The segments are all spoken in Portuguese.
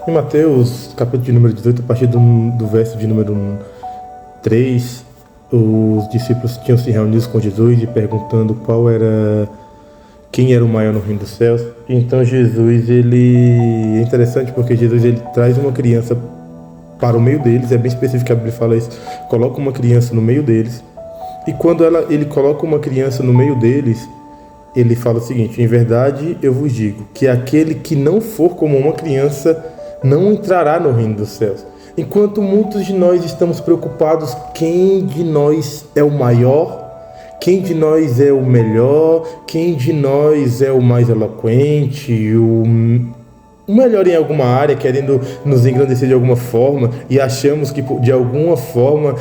Em Mateus, capítulo de número 18, a partir do verso de número 3, os discípulos tinham se reunido com Jesus e perguntando quem era o maior no reino dos céus. Então Jesus, é interessante porque Jesus ele traz uma criança para o meio deles, é bem específico que a Bíblia fala isso, coloca uma criança no meio deles, e quando ele coloca uma criança no meio deles, ele fala o seguinte: em verdade eu vos digo, que aquele que não for como uma criança, não entrará no reino dos céus. Enquanto muitos de nós estamos preocupados quem de nós é o maior, quem de nós é o melhor, quem de nós é o mais eloquente, o melhor em alguma área, querendo nos engrandecer de alguma forma, e achamos que de alguma forma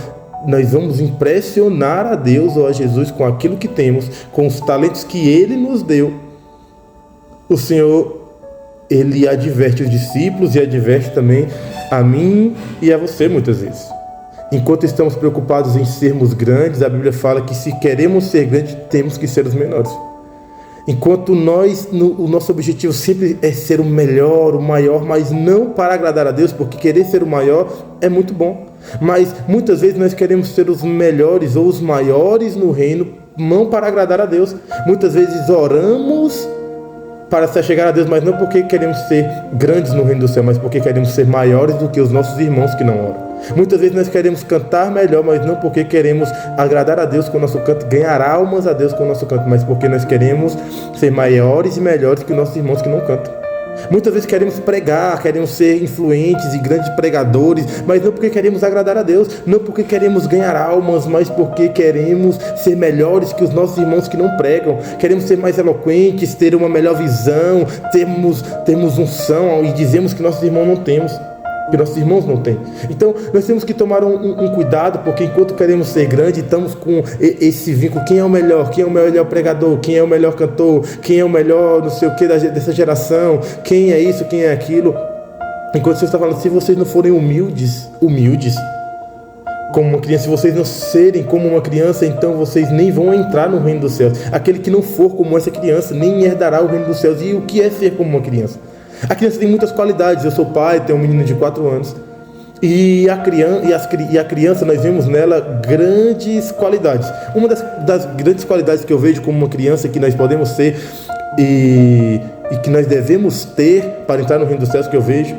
nós vamos impressionar a Deus ou a Jesus com aquilo que temos, com os talentos que Ele nos deu. O Senhor, Ele adverte os discípulos e adverte também a mim e a você muitas vezes. Enquanto estamos preocupados em sermos grandes, a Bíblia fala que se queremos ser grandes, temos que ser os menores. Enquanto o nosso objetivo sempre é ser o melhor, o maior, mas não para agradar a Deus, porque querer ser o maior é muito bom. Mas muitas vezes nós queremos ser os melhores ou os maiores no reino, não para agradar a Deus. Muitas vezes oramos para se chegar a Deus, mas não porque queremos ser grandes no reino do céu, mas porque queremos ser maiores do que os nossos irmãos que não oram. Muitas vezes nós queremos cantar melhor, mas não porque queremos agradar a Deus com o nosso canto, ganhar almas a Deus com o nosso canto, mas porque nós queremos ser maiores e melhores que os nossos irmãos que não cantam. Muitas vezes queremos pregar, queremos ser influentes e grandes pregadores, mas não porque queremos agradar a Deus, não porque queremos ganhar almas, mas porque queremos ser melhores que os nossos irmãos que não pregam. Queremos ser mais eloquentes, ter uma melhor visão, termos unção e dizemos que nossos irmãos não temos. Que nossos irmãos não têm. Então nós temos que tomar um cuidado, porque enquanto queremos ser grandes, estamos com esse vínculo: quem é o melhor pregador, quem é o melhor cantor, quem é o melhor não sei o que dessa geração, quem é isso, quem é aquilo. Enquanto você está falando, se vocês não forem humildes como uma criança, se vocês não serem como uma criança, então vocês nem vão entrar no reino dos céus. Aquele que não for como essa criança nem herdará o reino dos céus. E o que é ser como uma criança? A criança tem muitas qualidades. Eu sou pai, tenho um menino de 4 anos. E a criança, nós vemos nela grandes qualidades. Uma das grandes qualidades que eu vejo como uma criança, que nós podemos ser e que nós devemos ter para entrar no reino dos céus, que eu vejo,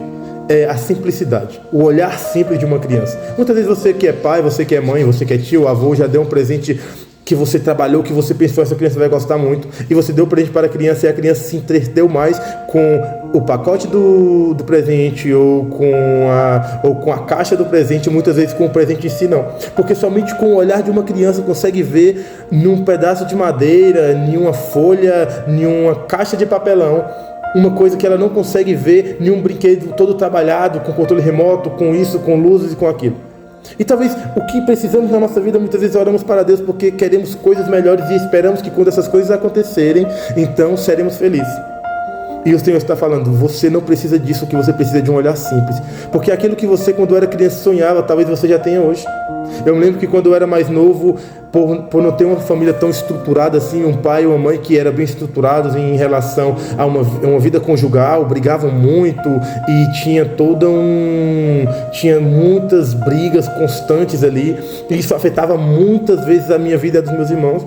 é a simplicidade. O olhar simples de uma criança. Muitas vezes você que é pai, você que é mãe, você que é tio, avô, já deu um presente que você trabalhou, que você pensou, essa criança vai gostar muito, e você deu o presente para a criança e a criança se entreteu mais com o pacote do presente ou com a caixa do presente, muitas vezes com o presente em si não. Porque somente com o olhar de uma criança consegue ver num pedaço de madeira, em uma folha, em uma caixa de papelão, uma coisa que ela não consegue ver em um brinquedo todo trabalhado, com controle remoto, com isso, com luzes e com aquilo. E talvez o que precisamos na nossa vida, muitas vezes oramos para Deus porque queremos coisas melhores e esperamos que quando essas coisas acontecerem, então seremos felizes. E o Senhor está falando: você não precisa disso, que você precisa de um olhar simples. Porque aquilo que você quando era criança sonhava, talvez você já tenha hoje. Eu me lembro que quando eu era mais novo, por não ter uma família tão estruturada assim, um pai e uma mãe que eram bem estruturados em relação a uma vida conjugal, brigavam muito e tinha muitas brigas constantes ali, e isso afetava muitas vezes a minha vida e a dos meus irmãos.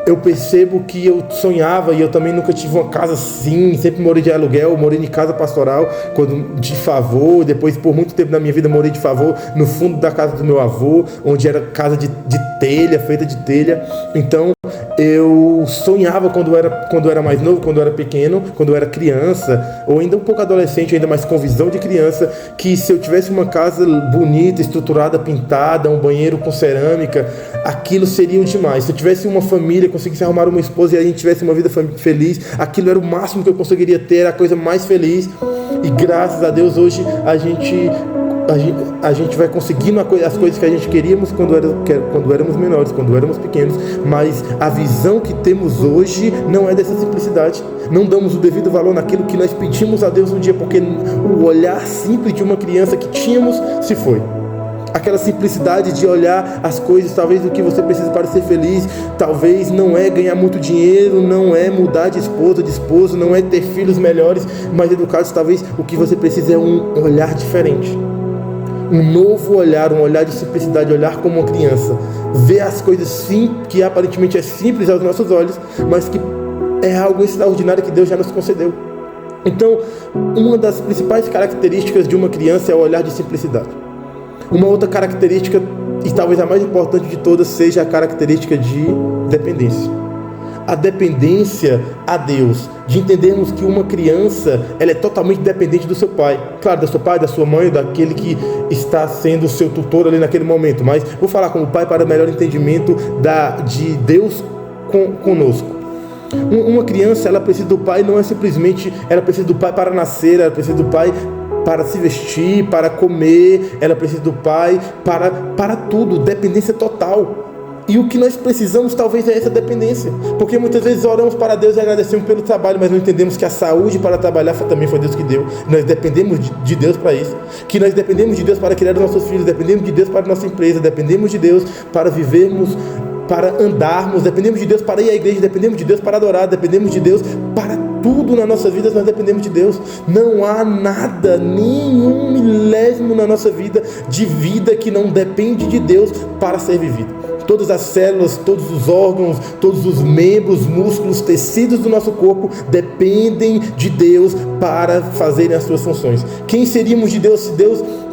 Eu percebo que eu sonhava, e eu também nunca tive uma casa assim, sempre morei de aluguel, morei em casa pastoral, de favor. Depois, por muito tempo da minha vida, morei de favor no fundo da casa do meu avô, onde era casa de telha, feita de telha. Então eu sonhava quando eu era mais novo, quando eu era pequeno, quando eu era criança, ou ainda um pouco adolescente, ainda mais com visão de criança, que se eu tivesse uma casa bonita, estruturada, pintada, um banheiro com cerâmica, aquilo seria o demais. Se eu tivesse uma família, conseguisse arrumar uma esposa e a gente tivesse uma vida feliz, aquilo era o máximo que eu conseguiria ter, era a coisa mais feliz. E graças a Deus hoje a gente vai conseguindo as coisas que a gente queríamos quando éramos menores, quando éramos pequenos, mas a visão que temos hoje não é dessa simplicidade. Não damos o devido valor naquilo que nós pedimos a Deus um dia, porque o olhar simples de uma criança que tínhamos se foi. Aquela simplicidade de olhar as coisas, talvez o que você precisa para ser feliz, talvez não é ganhar muito dinheiro, não é mudar de esposo, não é ter filhos melhores, mais educados. Talvez o que você precisa é um olhar diferente, um novo olhar, um olhar de simplicidade, olhar como uma criança, ver as coisas sim, que aparentemente é simples aos nossos olhos, mas que é algo extraordinário que Deus já nos concedeu. Então, uma das principais características de uma criança é o olhar de simplicidade. Uma outra característica, e talvez a mais importante de todas, seja a característica de dependência. A dependência a Deus, de entendermos que uma criança, ela é totalmente dependente do seu pai. Claro, do seu pai, da sua mãe, daquele que está sendo o seu tutor ali naquele momento. Mas vou falar como pai para melhor entendimento de Deus conosco. Uma criança, ela precisa do pai, não é simplesmente, ela precisa do pai para nascer, ela precisa do pai para se vestir, para comer, ela precisa do pai para tudo, dependência total. E o que nós precisamos talvez é essa dependência, porque muitas vezes oramos para Deus e agradecemos pelo trabalho, mas não entendemos que a saúde para trabalhar também foi Deus que deu. Nós dependemos de Deus para isso, que nós dependemos de Deus para criar os nossos filhos, dependemos de Deus para a nossa empresa, dependemos de Deus para vivermos, para andarmos, dependemos de Deus para ir à igreja, dependemos de Deus para adorar, dependemos de Deus para tudo na nossa vida. Nós dependemos de Deus. Não há nada, nenhum milésimo na nossa vida de vida que não depende de Deus para ser vivido. Todas as células, todos os órgãos, todos os membros, músculos, tecidos do nosso corpo dependem de Deus para fazerem as suas funções. Quem seríamos de Deus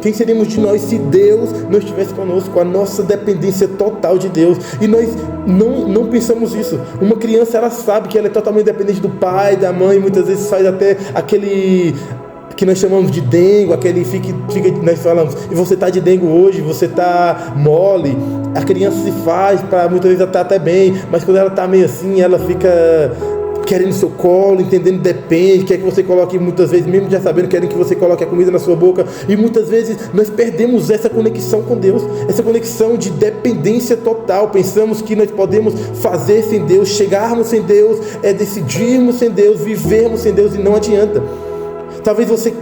quem seríamos de nós se Deus não estivesse conosco? A nossa dependência total de Deus. E nós não pensamos isso. Uma criança, ela sabe que ela é totalmente dependente do pai, da mãe, muitas vezes faz até aquele que nós chamamos de dengo, aquele nós falamos, e você está de dengo hoje, você está mole. A criança se faz, muitas vezes ela está até bem, mas quando ela está meio assim, ela fica querendo seu colo, entendendo depende, quer que você coloque, muitas vezes, mesmo já sabendo, querem que você coloque a comida na sua boca, e muitas vezes nós perdemos essa conexão com Deus, essa conexão de dependência total. Pensamos que nós podemos fazer sem Deus, chegarmos sem Deus, decidirmos sem Deus, vivermos sem Deus, e não adianta. Talvez você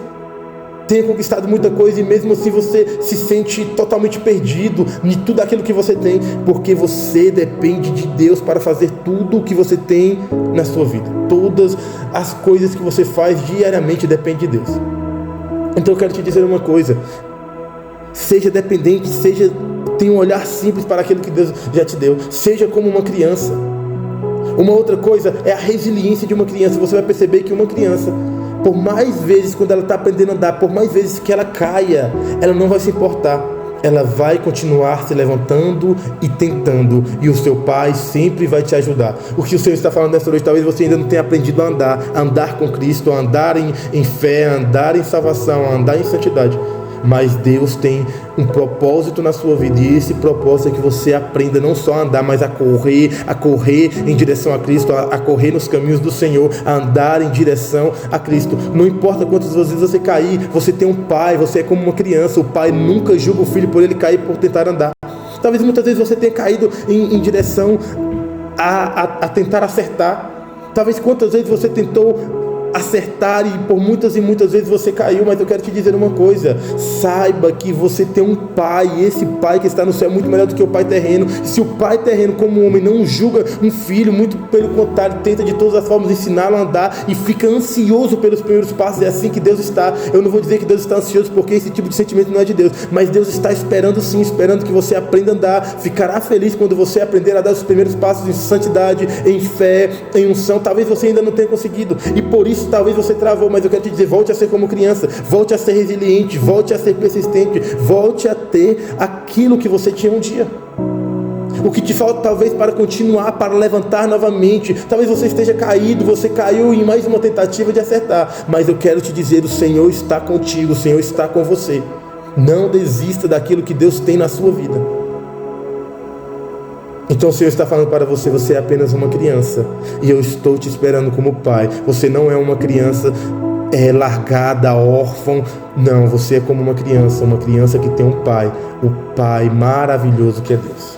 tenha conquistado muita coisa e mesmo assim você se sente totalmente perdido em tudo aquilo que você tem, porque você depende de Deus para fazer tudo o que você tem na sua vida. Todas as coisas que você faz diariamente dependem de Deus. Então eu quero te dizer uma coisa: seja dependente, tenha um olhar simples para aquilo que Deus já te deu, seja como uma criança. Uma outra coisa é a resiliência de uma criança. Você vai perceber que uma criança, por mais vezes, quando ela está aprendendo a andar, por mais vezes que ela caia, ela não vai se importar. Ela vai continuar se levantando e tentando, e o seu pai sempre vai te ajudar. O que o Senhor está falando nessa noite, talvez você ainda não tenha aprendido a andar com Cristo, a andar em fé, a andar em salvação, a andar em santidade. Mas Deus tem um propósito na sua vida, e esse propósito é que você aprenda não só a andar, mas a correr em direção a Cristo, a correr nos caminhos do Senhor, a andar em direção a Cristo. Não importa quantas vezes você cair, você tem um pai, você é como uma criança. O pai nunca julga o filho por ele cair, por tentar andar. Talvez muitas vezes você tenha caído em direção a tentar acertar. Talvez quantas vezes você tentou acertar e por muitas e muitas vezes você caiu, mas eu quero te dizer uma coisa: saiba que você tem um pai, e esse pai que está no céu é muito melhor do que o pai terreno. E se o pai terreno, como homem, não julga um filho, muito pelo contrário, tenta de todas as formas ensiná-lo a andar e fica ansioso pelos primeiros passos. É assim que Deus está. Eu não vou dizer que Deus está ansioso, porque esse tipo de sentimento não é de Deus, mas Deus está esperando sim, esperando que você aprenda a andar. Ficará feliz quando você aprender a dar os primeiros passos em santidade, em fé, em unção. Talvez você ainda não tenha conseguido, e por isso talvez você travou, mas eu quero te dizer: volte a ser como criança, volte a ser resiliente, volte a ser persistente, volte a ter aquilo que você tinha um dia. O que te falta talvez para continuar, para levantar novamente. Talvez você esteja caído, você caiu em mais uma tentativa de acertar, mas eu quero te dizer: o Senhor está contigo, o Senhor está com você. Não desista daquilo que Deus tem na sua vida. Então o Senhor está falando para você: você é apenas uma criança, e eu estou te esperando como pai. Você não é uma criança largada, órfã. Não, você é como uma criança que tem um pai, o pai maravilhoso que é Deus.